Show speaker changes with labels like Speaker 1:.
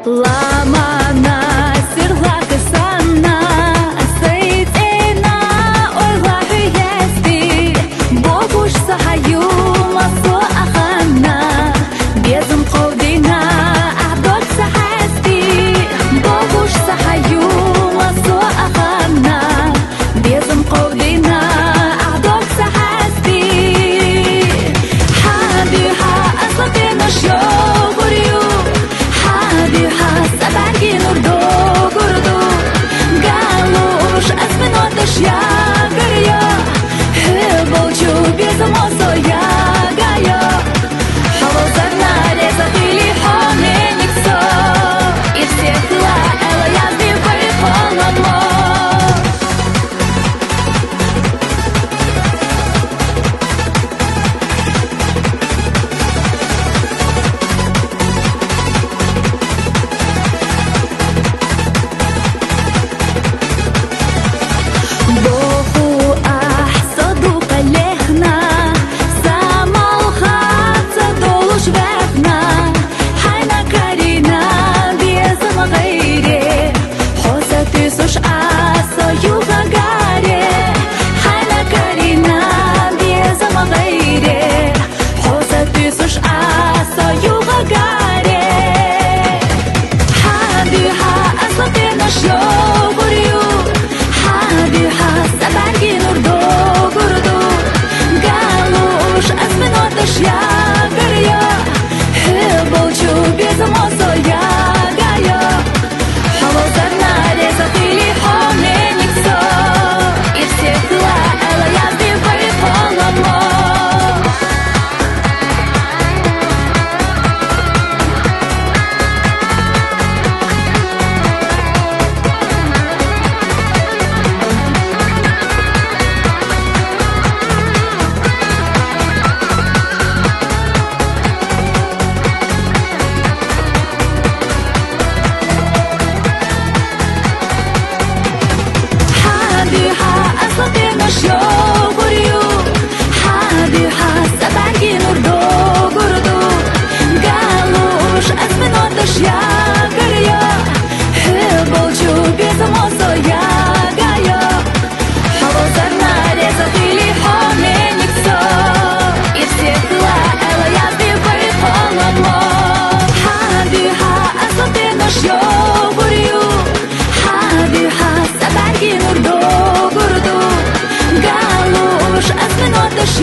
Speaker 1: Ламана, сирлаты санна, сейтена, ойла хүйести, богуш сахаю, масо аханна, безым ковдина, ахдок сахасти, богуш сахаю, масо аханна, безым ковдина, ахдок сахасти, хадиха аслатена шьогурю, Sabargi nurdo gurdu Galush asminotash yagaryo Bolchu безумозо ягайо Холозарна резахили хомениксо И всех ла эла язды выполнено Sabargi nurdo gurdu Galush asminotash